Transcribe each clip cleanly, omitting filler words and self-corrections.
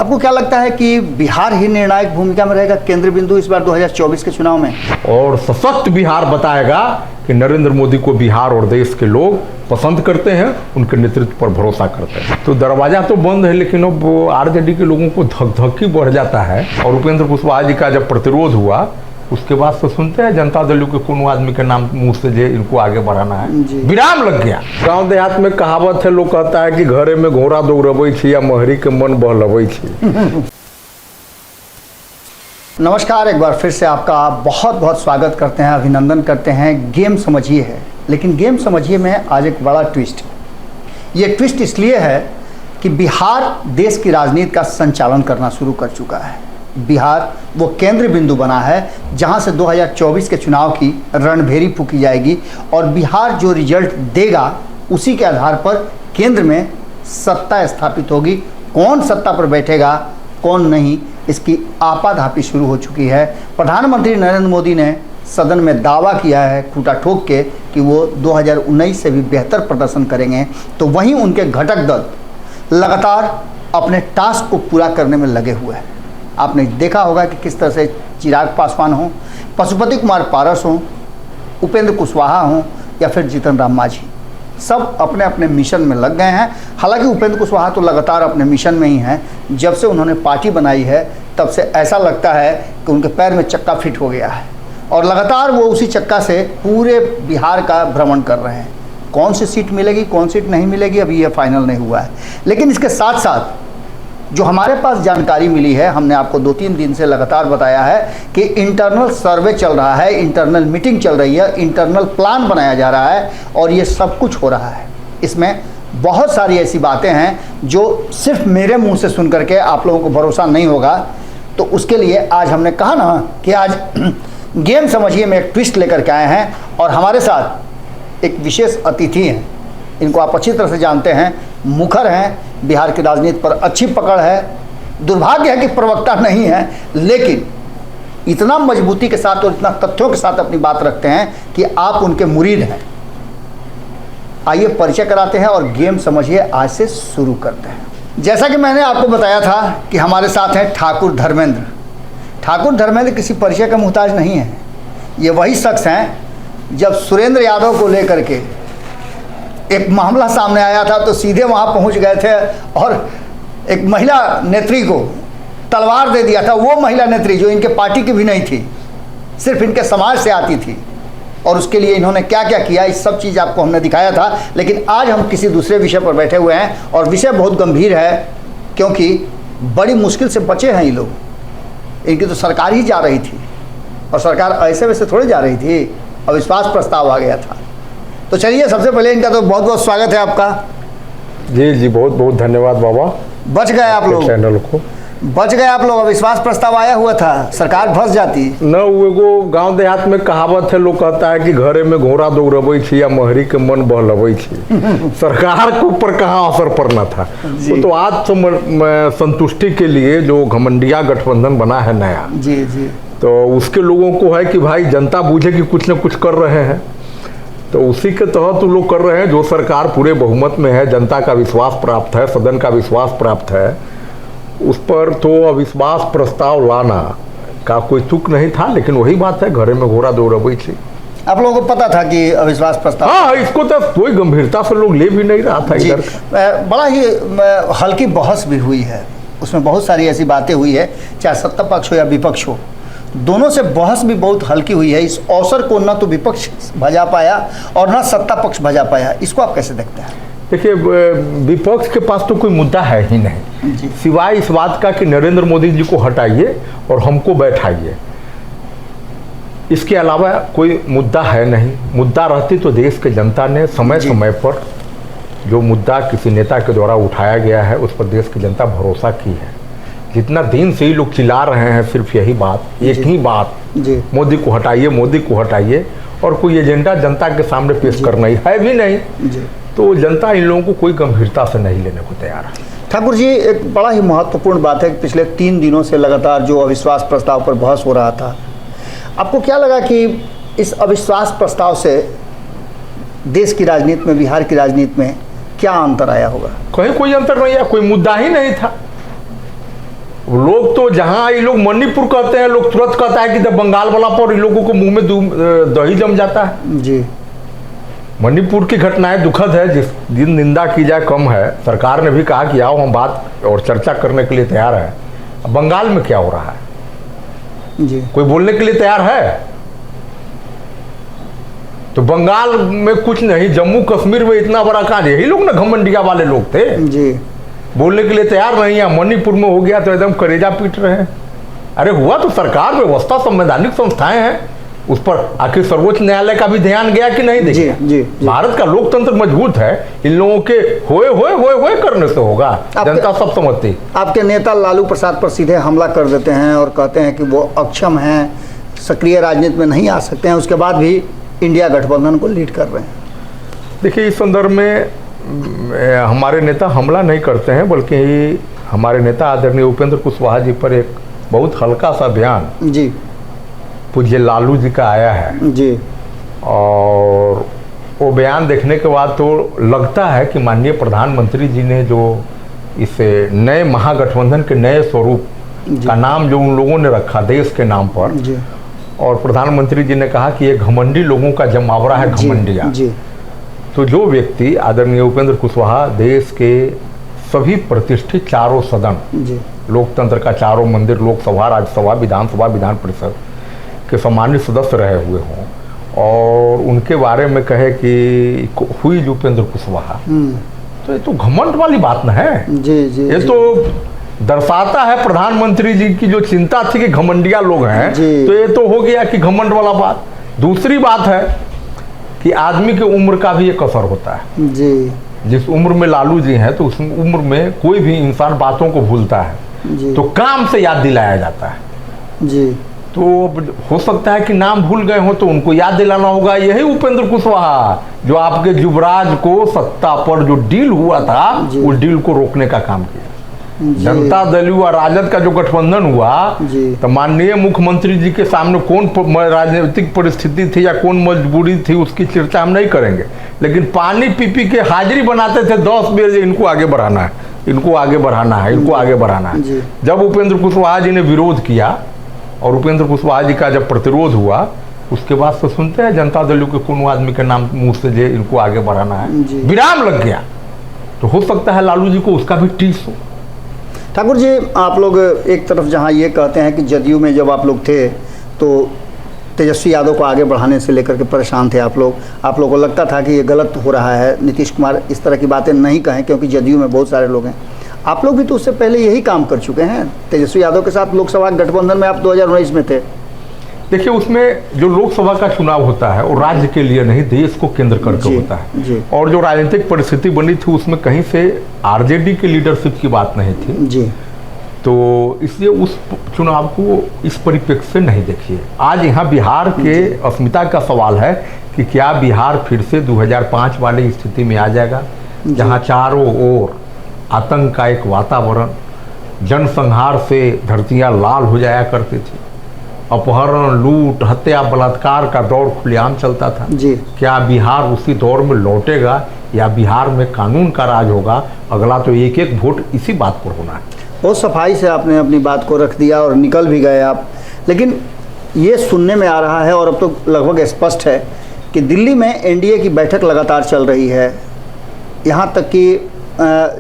आपको क्या लगता है कि बिहार ही निर्णायक भूमिका में रहेगा केंद्र बिंदु इस बार 2024 के चुनाव में? और सशक्त बिहार बताएगा कि नरेंद्र मोदी को बिहार और देश के लोग पसंद करते हैं, उनके नेतृत्व पर भरोसा करते हैं। तो दरवाजा तो बंद है, लेकिन अब आरजेडी के लोगों को धक-धकी बढ़ जाता है। और उपेंद्र कुशवाहा जी का जब प्रतिरोध हुआ उसके बाद तो सुनते हैं जनता दल के कोनो आदमी के नाम मुंह से जे इनको आगे बढ़ाना है, विराम लग गया। गांव देहात में कहावत है, लोग कहता है कि घरे में घोड़ा दौड़बै छी या महरी के मन बहलबै छी। नमस्कार, एक बार फिर से आपका बहुत बहुत स्वागत करते हैं, अभिनंदन करते हैं। गेम समझिए है, लेकिन गेम समझिए में आज एक बड़ा ट्विस्ट है। ये ट्विस्ट इसलिए है कि बिहार देश की राजनीति का संचालन करना शुरू कर चुका है। बिहार वो केंद्र बिंदु बना है जहां से 2024 के चुनाव की रणभेरी फूकी जाएगी और बिहार जो रिजल्ट देगा उसी के आधार पर केंद्र में सत्ता स्थापित होगी। कौन सत्ता पर बैठेगा कौन नहीं, इसकी आपाधापी शुरू हो चुकी है। प्रधानमंत्री नरेंद्र मोदी ने सदन में दावा किया है खूंटा ठोक के कि वो 2019 से भी बेहतर प्रदर्शन करेंगे, तो वहीं उनके घटक दल लगातार अपने टास्क को पूरा करने में लगे हुए हैं। आपने देखा होगा कि किस तरह से चिराग पासवान हों, पशुपति कुमार पारस हों, उपेंद्र कुशवाहा हों या फिर जीतन राम मांझी, सब अपने अपने मिशन में लग गए हैं। हालांकि उपेंद्र कुशवाहा तो लगातार अपने मिशन में ही हैं। जब से उन्होंने पार्टी बनाई है तब से ऐसा लगता है कि उनके पैर में चक्का फिट हो गया है और लगातार वो उसी चक्का से पूरे बिहार का भ्रमण कर रहे हैं। कौन सी सीट मिलेगी कौन सीट नहीं मिलेगी अभी ये फाइनल नहीं हुआ है। लेकिन इसके साथ साथ जो हमारे पास जानकारी मिली है, हमने आपको 2-3 दिन से लगातार बताया है कि इंटरनल सर्वे चल रहा है, इंटरनल मीटिंग चल रही है, इंटरनल प्लान बनाया जा रहा है और ये सब कुछ हो रहा है। इसमें बहुत सारी ऐसी बातें हैं जो सिर्फ मेरे मुंह से सुन करके आप लोगों को भरोसा नहीं होगा। तो उसके लिए आज हमने कहा ना कि आज गेम समझिए में एक ट्विस्ट लेकर के आए हैं और हमारे साथ एक विशेष अतिथि हैं। इनको आप अच्छी तरह से जानते हैं, मुखर हैं, बिहार की राजनीति पर अच्छी पकड़ है। दुर्भाग्य है कि प्रवक्ता नहीं है, लेकिन इतना मजबूती के साथ और इतना तथ्यों के साथ अपनी बात रखते हैं कि आप उनके मुरीद हैं। आइए परिचय कराते हैं और गेम समझिए आज से शुरू करते हैं। जैसा कि मैंने आपको बताया था कि हमारे साथ हैं ठाकुर धर्मेंद्र। ठाकुर धर्मेंद्र किसी परिचय का मुहताज नहीं है। ये वही शख्स हैं जब सुरेंद्र यादव को लेकर के एक मामला सामने आया था तो सीधे वहाँ पहुँच गए थे और एक महिला नेत्री को तलवार दे दिया था। वो महिला नेत्री जो इनके पार्टी की भी नहीं थी, सिर्फ इनके समाज से आती थी, और उसके लिए इन्होंने क्या क्या किया इस सब चीज़ आपको हमने दिखाया था। लेकिन आज हम किसी दूसरे विषय पर बैठे हुए हैं और विषय बहुत गंभीर है, क्योंकि बड़ी मुश्किल से बचे हैं ये लोग। इनकी तो सरकार ही जा रही थी और सरकार ऐसे वैसे थोड़ी जा रही थी, अविश्वास प्रस्ताव आ गया था। तो चलिए, सबसे पहले इनका तो बहुत बहुत स्वागत है आपका। जी जी, बहुत बहुत धन्यवाद बाबा। बच गए आप लोग, चैनल को बच गए आप लोग। अविश्वास प्रस्ताव आया हुआ था, सरकार फंस जाती न। वो गांव देहात में कहावत है, लोग कहता है कि घरे में घोड़ा दौड़बै छी या महरी के मन बहलबै छी। सरकार के ऊपर कहाँ असर पड़ना था। तो आज तो संतुष्टि के लिए जो घमंडिया गठबंधन बना है नया, जी जी, तो उसके लोगों को है कि भाई जनता बूझे कि कुछ न कुछ कर रहे हैं, तो उसी के तहत लोग कर रहे हैं। जो सरकार पूरे बहुमत में है, जनता का विश्वास प्राप्त है, सदन का विश्वास प्राप्त है, उस पर तो अविश्वास प्रस्ताव लाना का कोई तुक नहीं था। लेकिन वही बात है, घरे में घोड़ा दौड़बै छी। आप लोगों को पता था कि अविश्वास प्रस्ताव? हाँ, इसको तो कोई गंभीरता से लोग ले भी नहीं रहा था। इधर बड़ा ही हल्की बहस भी हुई है, उसमें बहुत सारी ऐसी बातें हुई है, चाहे सत्ता पक्ष हो या विपक्ष हो, दोनों से बहस भी बहुत हल्की हुई है। इस अवसर को न तो विपक्ष भजा पाया और न सत्ता पक्ष भजा पाया। इसको आप कैसे देखते हैं? देखिए, विपक्ष के पास तो कोई मुद्दा है ही नहीं, सिवाय इस बात का कि नरेंद्र मोदी जी को हटाइए और हमको बैठाइए। इसके अलावा कोई मुद्दा है नहीं। मुद्दा रहती तो देश के जनता ने समय समय पर जो मुद्दा किसी नेता के द्वारा उठाया गया है उस पर देश की जनता भरोसा की है। जितना दिन से ही लोग चिल्ला रहे हैं सिर्फ यही बात, एक ही बात, मोदी को हटाइए, मोदी को हटाइए, और कोई एजेंडा जनता के सामने पेश करना ही है भी नहीं। तो जनता इन लोगों को कोई गंभीरता से नहीं लेने को तैयार है। ठाकुर जी, एक बड़ा ही महत्वपूर्ण बात है कि पिछले 3 दिनों से लगातार जो अविश्वास प्रस्ताव पर बहस हो रहा था, आपको क्या लगा कि इस अविश्वास प्रस्ताव से देश की राजनीति में, बिहार की राजनीति में क्या अंतर आया होगा? कहीं कोई अंतर नहीं आया, कोई मुद्दा ही नहीं था। लोग तो जहां ये लोग मणिपुर कहते हैं, लोग तुरंत कहता है कि जब बंगाल वाला पर इन लोगों को मुंह में दही जम जाता है। जी, मणिपुर की घटनाएं दुखद है, जिन निंदा की जाए कम है। सरकार ने भी कहा कि आओ हम बात और चर्चा करने के लिए तैयार है। अब बंगाल में क्या हो रहा है, जी, कोई बोलने के लिए तैयार है? तो बंगाल में कुछ नहीं, जम्मू कश्मीर में इतना बड़ा कांड, यही लोग ना घमंडिया वाले लोग थे, जी, बोलने के लिए तैयार नहीं है। मणिपुर में हो गया तो एकदम करेजा पीट रहे हैं। अरे हुआ तो सरकार, व्यवस्था, संवैधानिक संस्थाएं हैं, उस पर आखिर सर्वोच्च न्यायालय का भी ध्यान गया कि नहीं? देखिए, जी, जी। भारत का लोकतंत्र मजबूत है, इन लोगों के होए करने से होगा, जनता सब समझती। आपके नेता लालू प्रसाद पर सीधे हमला कर देते हैं और कहते हैं कि वो अक्षम हैं, सक्रिय राजनीति में नहीं आ सकते हैं, उसके बाद भी इंडिया गठबंधन को लीड कर रहे हैं। देखिए, इस संदर्भ में हमारे नेता हमला नहीं करते हैं, बल्कि हमारे नेता आदरणीय उपेंद्र कुशवाहा जी पर एक बहुत हल्का सा बयान जी पूज्य लालू जी का आया है जी, और वो बयान देखने के बाद तो लगता है कि माननीय प्रधानमंत्री जी ने जो इस नए महागठबंधन के नए स्वरूप का नाम जो उन लोगों ने रखा देश के नाम पर जी, और प्रधानमंत्री जी ने कहा कि ये घमंडी लोगों का जमावड़ा है, घमंडिया। जी, तो जो व्यक्ति आदरणीय उपेंद्र कुशवाहा देश के सभी प्रतिष्ठित चारों सदन, जी, लोकतंत्र का चारों मंदिर, लोकसभा, राज्यसभा, विधानसभा, विधान परिषद के सम्मानित सदस्य रहे हुए हों और उनके बारे में कहे कि हुई उपेंद्र कुशवाहा, तो ये तो घमंड वाली बात न है। जी, जी, ये तो दर्शाता है प्रधानमंत्री जी की जो चिंता थी कि घमंडिया लोग हैं, तो ये तो हो गया कि घमंड वाला बात। दूसरी बात है कि आदमी की उम्र का भी एक असर होता है। जी, जिस उम्र में लालू जी हैं तो उस उम्र में कोई भी इंसान बातों को भूलता है, तो काम से याद दिलाया जाता है। जी, तो हो सकता है कि नाम भूल गए हो तो उनको याद दिलाना होगा। यही उपेंद्र कुशवाहा जो आपके युवराज को सत्ता पर जो डील हुआ था उस डील को रोकने का काम किया। जनता दल और राजद का जो गठबंधन हुआ तो माननीय मुख्यमंत्री जी के सामने कौन राजनीतिक परिस्थिति थी या कौन मजबूरी थी उसकी चर्चा हम नहीं करेंगे, लेकिन पानी पी पी के हाजिरी बनाते थे 10 बजे, इनको आगे बढ़ाना है, इनको आगे बढ़ाना है, इनको आगे बढ़ाना है। जब उपेंद्र कुशवाहा जी ने विरोध किया और उपेंद्र कुशवाहा जी का जब प्रतिरोध हुआ उसके बाद तो सुनते हैं जनता दल के कौन आदमी के नाम मुंह से जे इनको आगे बढ़ाना है, विराम लग गया। तो हो सकता है लालू जी को उसका भी टीस हो। ठाकुर जी, आप लोग एक तरफ जहां ये कहते हैं कि जदयू में जब आप लोग थे तो तेजस्वी यादव को आगे बढ़ाने से लेकर के परेशान थे आप लोगों को लगता था कि ये गलत हो रहा है, नीतीश कुमार इस तरह की बातें नहीं कहें क्योंकि जदयू में बहुत सारे लोग हैं। आप लोग भी तो उससे पहले यही काम कर चुके हैं, तेजस्वी यादव के साथ लोकसभा गठबंधन में आप 2019 में थे। देखिए, उसमें जो लोकसभा का चुनाव होता है वो राज्य के लिए नहीं देश को केंद्र करके होता है, और जो राजनीतिक परिस्थिति बनी थी उसमें कहीं से आरजेडी की लीडरशिप की बात नहीं थी जी। तो इसलिए उस चुनाव को इस परिप्रेक्ष्य से नहीं देखिए। आज यहाँ बिहार के अस्मिता का सवाल है कि क्या बिहार फिर से 2005 वाली स्थिति में आ जाएगा जहाँ चारों ओर आतंक का एक वातावरण, जनसंहार से धरतियाँ लाल हो जाया करती थी, अपहरण, लूट, हत्या, बलात्कार का दौर खुलेआम चलता था जी। क्या बिहार उसी दौर में लौटेगा या बिहार में कानून का राज होगा? अगला तो एक एक वोट इसी बात पर होना है। बहुत सफाई से आपने अपनी बात को रख दिया और निकल भी गए आप, लेकिन ये सुनने में आ रहा है और अब तो लगभग स्पष्ट है कि दिल्ली में एनडीए की बैठक लगातार चल रही है, यहाँ तक कि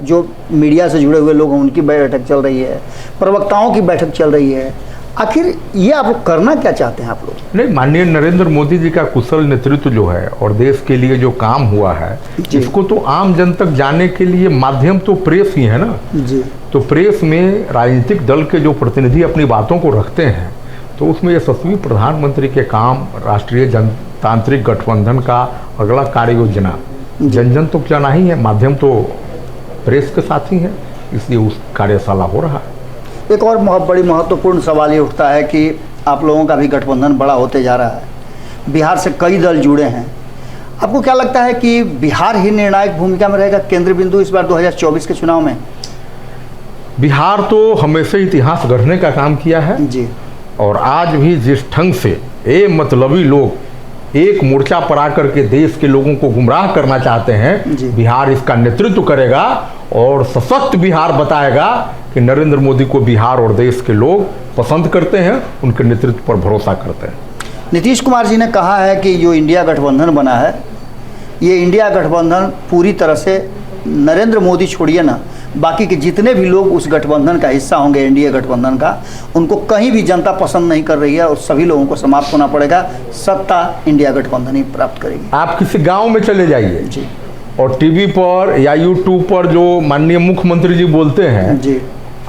जो मीडिया से जुड़े हुए लोग हैं उनकी बैठक चल रही है, प्रवक्ताओं की बैठक चल रही है। आखिर ये आप लोग करना क्या चाहते हैं आप लोग? नहीं, माननीय नरेंद्र मोदी जी का कुशल नेतृत्व जो है और देश के लिए जो काम हुआ है इसको तो आम जन तक जाने के लिए माध्यम तो प्रेस ही है ना जी। तो प्रेस में राजनीतिक दल के जो प्रतिनिधि अपनी बातों को रखते हैं तो उसमें यशस्वी प्रधानमंत्री के काम, राष्ट्रीय जनतांत्रिक गठबंधन का अगला कार्य योजना जन जन तक जाना ही है, माध्यम तो प्रेस के साथ ही है, इसलिए उस कार्यशाला हो रहा है। एक और बहुत बड़ी महत्वपूर्ण सवाल ये उठता है कि आप लोगों का भी गठबंधन बड़ा होते जा रहा है, बिहार से कई दल जुड़े हैं। आपको क्या लगता है कि बिहार ही निर्णायक भूमिका में रहेगा, केंद्र बिंदु इस बार 2024 के चुनाव में? बिहार तो हमेशा इतिहास गढ़ने का काम किया है जी, और आज भी जिस ढंग से मतलबी लोग एक मोर्चा पर आकर के देश के लोगों को गुमराह करना चाहते हैं, बिहार इसका नेतृत्व करेगा और सशक्त बिहार बताएगा कि नरेंद्र मोदी को बिहार और देश के लोग पसंद करते हैं, उनके नेतृत्व पर भरोसा करते हैं। नीतीश कुमार जी ने कहा है कि जो इंडिया गठबंधन बना है, ये इंडिया गठबंधन पूरी तरह से नरेंद्र मोदी छोड़िए ना, बाकी के जितने भी लोग उस गठबंधन का हिस्सा होंगे, एनडीए गठबंधन का, उनको कहीं भी जनता पसंद नहीं कर रही है और सभी लोगों को समाप्त होना पड़ेगा। सत्ता इंडिया गठबंधन ही प्राप्त करेगी। आप किसी गांव में चले जाइए जी, और टीवी पर या यूट्यूब पर जो माननीय मुख्यमंत्री जी बोलते हैं जी,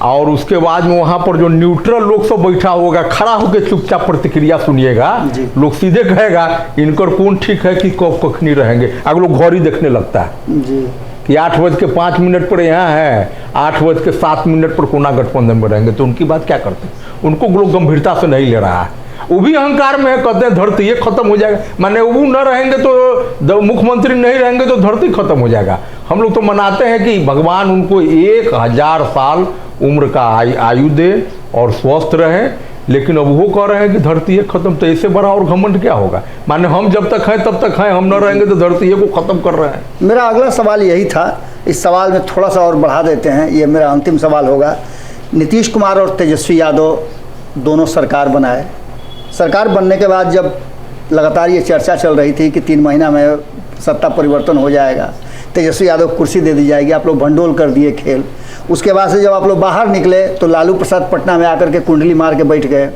और उसके बाद में वहाँ पर जो न्यूट्रल लोग सब बैठा होगा, खड़ा होकर चुपचाप प्रतिक्रिया सुनिएगा, लोग सीधे कहेगा इनकर कौन ठीक है कि कब कखनी रहेंगे। अगर लोग घड़ी देखने लगता है जी, कि 8:05 पर यहाँ है, 8:07 पर कोना गठबंधन में रहेंगे, तो उनकी बात क्या करते हैं? उनको लोग गंभीरता से नहीं ले रहा है। वो भी अहंकार में है, कहते हैं धरती ये खत्म हो जाएगा, माने वो न रहेंगे तो मुख्यमंत्री नहीं रहेंगे तो धरती खत्म हो जाएगा। हम लोग तो मनाते हैं कि भगवान उनको 1000 साल उम्र का आयु दे और स्वस्थ रहे, लेकिन अब वो कह रहे हैं कि धरती ये खत्म, तो इससे बड़ा और घमंड क्या होगा? माने हम जब तक हैं तब तक हैं, हम न रहेंगे तो धरती ये को खत्म कर रहे हैं। मेरा अगला सवाल यही था, इस सवाल में थोड़ा सा और बढ़ा देते हैं, ये मेरा अंतिम सवाल होगा। नीतीश कुमार और तेजस्वी यादव दोनों सरकार बनाए, सरकार बनने के बाद जब लगातार ये चर्चा चल रही थी कि 3 महीना में सत्ता परिवर्तन हो जाएगा, तेजस्वी यादव को कुर्सी दे दी जाएगी, आप लोग भंडोल कर दिए खेल। उसके बाद से जब आप लोग बाहर निकले तो लालू प्रसाद पटना में आकर के कुंडली मार के बैठ गए।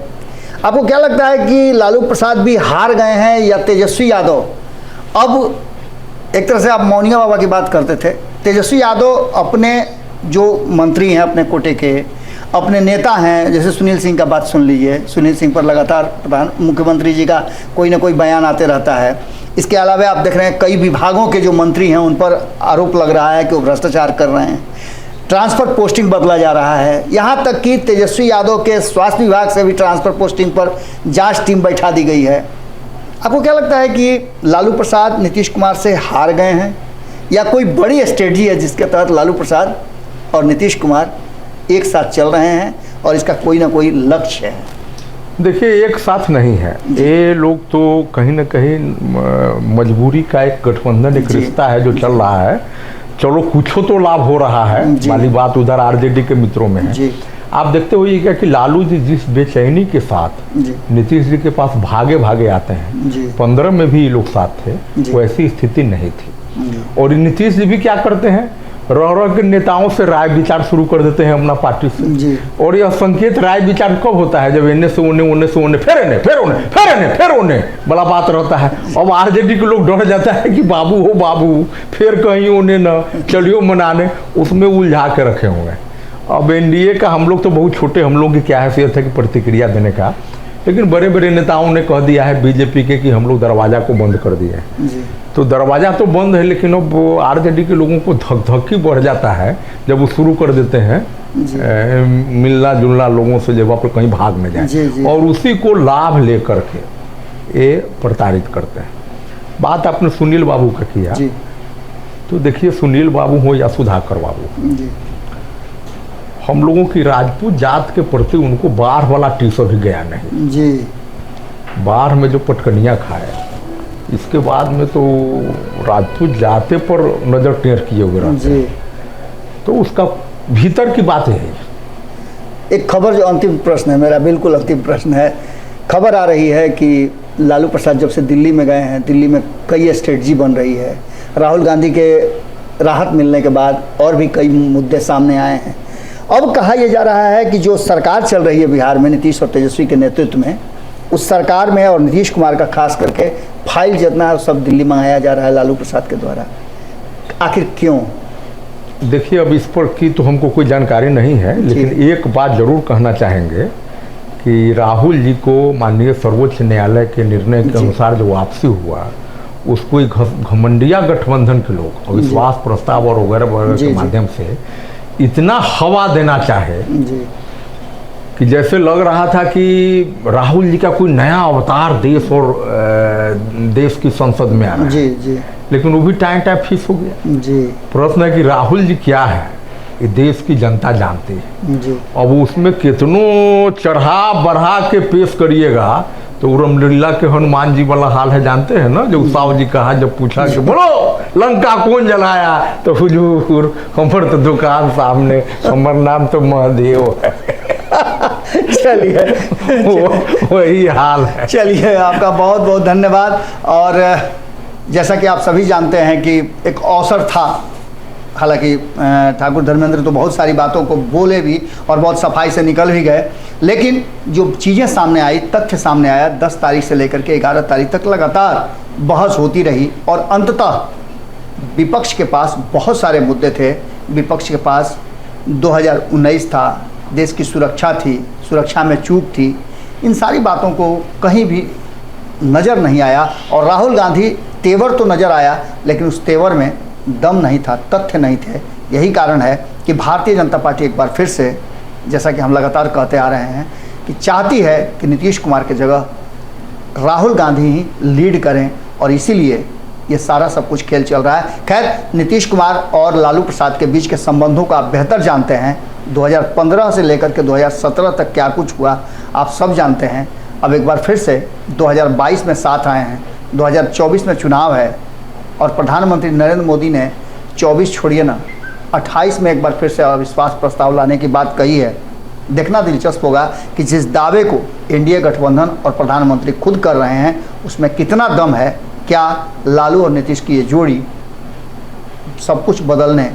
आपको क्या लगता है कि लालू प्रसाद भी हार गए हैं या तेजस्वी यादव? अब एक तरह से आप मौनिया बाबा की बात करते थे, तेजस्वी यादव अपने जो मंत्री हैं, अपने कोटे के अपने नेता हैं, जैसे सुनील सिंह का बात सुन लीजिए, सुनील सिंह पर लगातार मुख्यमंत्री जी का कोई ना कोई बयान आते रहता है। इसके अलावा आप देख रहे हैं कई विभागों के जो मंत्री हैं उन पर आरोप लग रहा है कि वो भ्रष्टाचार कर रहे हैं, ट्रांसफ़र पोस्टिंग बदला जा रहा है, यहाँ तक कि तेजस्वी यादव के स्वास्थ्य विभाग से भी ट्रांसफ़र पोस्टिंग पर जांच टीम बैठा दी गई है। आपको क्या लगता है कि लालू प्रसाद नीतीश कुमार से हार गए हैं या कोई बड़ी स्ट्रेटजी है जिसके तहत लालू प्रसाद और नीतीश कुमार एक साथ चल रहे हैं और इसका कोई ना कोई लक्ष्य है? देखिए, एक साथ नहीं है ये लोग, तो कहीं ना कहीं मजबूरी का एक गठबंधन, एक रिश्ता है जो चल रहा है। चलो कुछ तो लाभ हो रहा है वाली बात उधर आरजेडी के मित्रों में है। आप देखते होइएगा कि लालू जी जिस बेचैनी के साथ नीतीश जी के पास भागे भागे आते हैं, 15 में भी ये लोग साथ थे, वैसी स्थिति नहीं थी। और नीतीश जी भी क्या करते हैं, रह रह के नेताओं से राय विचार शुरू कर देते हैं अपना पार्टी से। और यह संकेत राय विचार कब होता है? जब इन्हें से उन्हें फिर उन्हें बड़ा बात रहता है। अब आरजेडी के लोग डर जाता है कि बाबू हो बाबू, फिर कहीं उन्हें न चलियो मनाने, उसमें उलझा के रखे हुए हैं। अब एनडीए का हम लोग तो बहुत छोटे, हम लोग की क्या हैसियत है कि प्रतिक्रिया देने का, लेकिन बड़े बड़े नेताओं ने कह दिया है बीजेपी के कि हम लोग दरवाज़ा को बंद कर दिए हैं। तो दरवाज़ा तो बंद है, लेकिन अब आरजेडी के लोगों को धक बढ़ जाता है जब वो शुरू कर देते हैं मिलना जुलना लोगों से, जब आप कहीं भाग न जाए, और उसी को लाभ लेकर के ये प्रताड़ित करते हैं। बात आपने सुनील बाबू का किया, तो देखिए सुनील बाबू हो या सुधाकर बाबू, हम लोगों की राजपूत जात के प्रति उनको बाढ़ वाला टीसर भी गया नहीं जी। बाढ़ में जो पटकनिया खाए, इसके बाद में तो राजपूत जाते पर नज़र टेढ़ किए हुए रहते हैं। तो उसका भीतर की बात है। एक खबर, जो अंतिम प्रश्न है मेरा, बिल्कुल अंतिम प्रश्न है, खबर आ रही है कि लालू प्रसाद जब से दिल्ली में गए हैं, दिल्ली में कई स्ट्रेटजी बन रही है। राहुल गांधी के राहत मिलने के बाद और भी कई मुद्दे सामने आए हैं। अब कहा यह जा रहा है कि जो सरकार चल रही है बिहार में नीतीश और तेजस्वी के नेतृत्व में, उस सरकार में और नीतीश कुमार का खास करके फाइल जितना है सब दिल्ली मंगाया जा रहा है लालू प्रसाद के द्वारा। आखिर क्यों? देखिए, अब इस पर की तो हमको कोई जानकारी नहीं है, लेकिन एक बात जरूर कहना चाहेंगे कि राहुल जी को माननीय सर्वोच्च न्यायालय के निर्णय के अनुसार जो वापसी हुआ, उसको घमंडिया गठबंधन के लोग अविश्वास प्रस्ताव और वगैरह के माध्यम से इतना हवा देना चाहे कि जैसे लग रहा था कि राहुल जी का कोई नया अवतार देश और देश की संसद में आ रहा है। लेकिन वो भी टाइम फिक्स हो गया। प्रश्न है कि राहुल जी क्या है, ये देश की जनता जानती है। अब उसमें कितनों चढ़ा बढ़ा के पेश करिएगा तो रामलीला के हनुमान जी वाला हाल है, जानते हैं ना, जो साव जी कहा जब पूछा कि बोलो लंका कौन जलाया, तो हुजूर हमर तो दुकान सामने, हमर नाम तो महादेव है। चलिए वही हाल है। चलिए, आपका बहुत बहुत धन्यवाद। और जैसा कि आप सभी जानते हैं कि एक अवसर था, हालांकि ठाकुर धर्मेंद्र तो बहुत सारी बातों को बोले भी और बहुत सफाई से निकल भी गए, लेकिन जो चीज़ें सामने आई, तथ्य सामने आया, 10 तारीख से लेकर के 11 तारीख तक लगातार बहस होती रही और अंततः विपक्ष के पास बहुत सारे मुद्दे थे। विपक्ष के पास 2019 था, देश की सुरक्षा थी, सुरक्षा में चूक थी, इन सारी बातों को कहीं भी नज़र नहीं आया। और राहुल गांधी तेवर तो नज़र आया, लेकिन उस तेवर में दम नहीं था, तथ्य नहीं थे। यही कारण है कि भारतीय जनता पार्टी एक बार फिर से, जैसा कि हम लगातार कहते आ रहे हैं, कि चाहती है कि नीतीश कुमार की जगह राहुल गांधी ही लीड करें, और इसीलिए ये सारा सब कुछ खेल चल रहा है। खैर, नीतीश कुमार और लालू प्रसाद के बीच के संबंधों का आप बेहतर जानते हैं। 2015 से लेकर के 2017 तक क्या कुछ हुआ आप सब जानते हैं। अब एक बार फिर से 2022 में साथ आए हैं, 2024 में चुनाव है, और प्रधानमंत्री नरेंद्र मोदी ने 24 छोड़िए ना, 28 में एक बार फिर से अविश्वास प्रस्ताव लाने की बात कही है। देखना दिलचस्प होगा कि जिस दावे को एनडीए गठबंधन और प्रधानमंत्री खुद कर रहे हैं, उसमें कितना दम है। क्या लालू और नीतीश की ये जोड़ी सब कुछ बदलने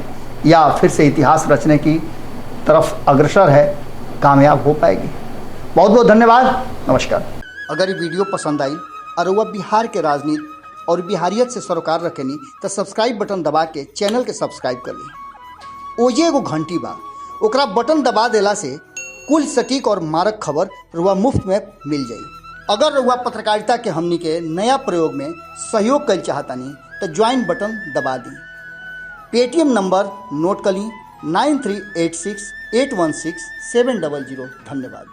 या फिर से इतिहास रचने की तरफ अग्रसर है, कामयाब हो पाएगी? बहुत बहुत धन्यवाद, नमस्कार। अगर ये वीडियो पसंद आई और वह बिहार के राजनीति और बिहारियत से सरोकार रखेनी तो सब्सक्राइब बटन दबा के चैनल के सब्सक्राइब कर ली। ओजे एगो घंटी बा, ओकरा बटन दबा देला से कुल सटीक और मारक खबर रुआ मुफ्त में मिल जाई। अगर रुआ पत्रकारिता के हमनी के नया प्रयोग में सहयोग कर चाहतानी तो ज्वाइन बटन दबा दी। पेटीएम नंबर नोट कर ली 9386816700। धन्यवाद।